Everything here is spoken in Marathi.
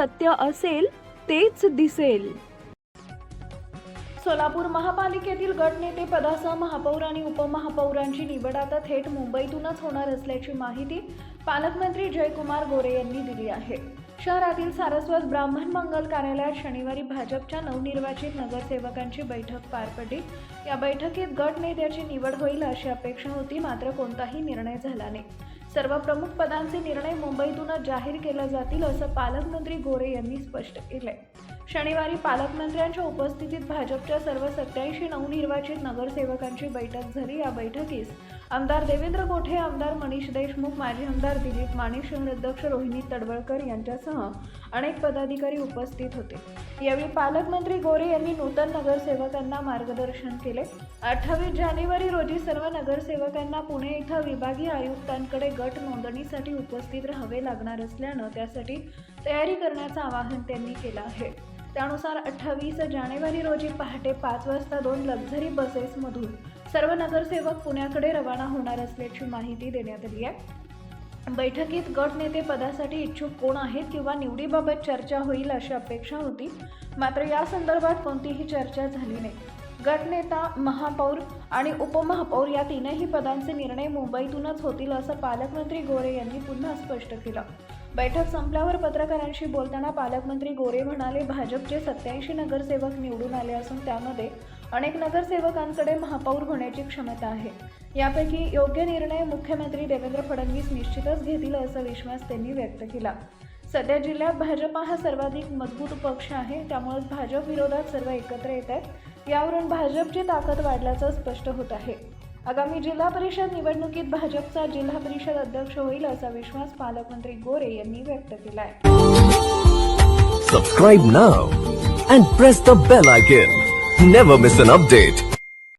सत्य असेल तेच दिसेल। सोलापूर महापालिकेतील गटनेते पदासह महापौर आणि उपमहापौरांची निवड आता थेट मुंबईतूनच होणार असल्याची माहिती पालकमंत्री जयकुमार गोरे यांनी दिली आहे। शहरातील सारस्वत ब्राह्मण मंगल कार्यालयात शनिवारी भाजपच्या नवनिर्वाचित नगरसेवकांची बैठक पार पडली। या बैठकीत गटनेत्याची निवड होईल अशी अपेक्षा होती, मात्र कोणताही निर्णय झाला नाही। सर्व प्रमुख पदांचे निर्णय मुंबईतूनच जाहीर केले जातील असं पालकमंत्री गोरे यांनी स्पष्ट केले। शनिवारी पालकमंत्र्यांच्या उपस्थितीत भाजपच्या सर्व 87 नवनिर्वाचित नगरसेवकांची बैठक झाली। या बैठकीस आमदार देवेंद्र गोठे, आमदार मनीष देशमुख, माजी आमदार दिलीप माने, शहर अध्यक्ष रोहिणी तडवळकर यांच्यासह अनेक पदाधिकारी उपस्थित होते। यावेळी पालकमंत्री गोरे यांनी नूतन नगरसेवकांना मार्गदर्शन केले। 28 जानेवारी रोजी सर्व नगरसेवकांना पुणे इथं विभागीय आयुक्तांकडे गट नोंदणीसाठी उपस्थित राहावे लागणार असल्यानं त्यासाठी तयारी करण्याचं आवाहन त्यांनी केलं आहे। त्यानुसार 28 जानेवारी रोजी पहाटे 5 वाजता 2 लक्झरी बसेसमधून सर्व नगरसेवक पुण्याकडे रवाना होणार असल्याची माहिती देण्यात आली आहे। बैठकीत गट नेते पदासाठी इच्छुक कोण आहेत किंवा निवडीबाबत चर्चा होईल अशी अपेक्षा होती, मात्र या संदर्भात कोणतीही चर्चा झाली नाही। गटनेता, महापौर आणि उपमहापौर या तीनही पदांचे निर्णय मुंबईतूनच होतील असं पालकमंत्री गोरे यांनी पुन्हा स्पष्ट केलं। बैठक संपल्यावर पत्रकारांशी बोलताना पालकमंत्री गोरे म्हणाले, भाजपचे 87 नगरसेवक निवडून आले असून त्यामध्ये अनेक नगरसेवकांकडे महापौर होण्याची क्षमता आहे। यापैकी योग्य निर्णय मुख्यमंत्री देवेंद्र फडणवीस निश्चितच घेतील असा विश्वास त्यांनी व्यक्त केला। सध्या जिल्ह्यात भाजपा हा सर्वाधिक मजबूत पक्ष आहे, त्यामुळेच भाजप विरोधात सर्व एकत्र येत आहेत। यावरून भाजपची ताकद वाढल्याचं स्पष्ट होत आहे। आगामी जिल्हा परिषद निवडणुकीत भाजपचा जिल्हा परिषद अध्यक्ष होईल असा विश्वास पालकमंत्री गोरे यांनी व्यक्त केला आहे। Subscribe now and press the bell icon. Never miss an update.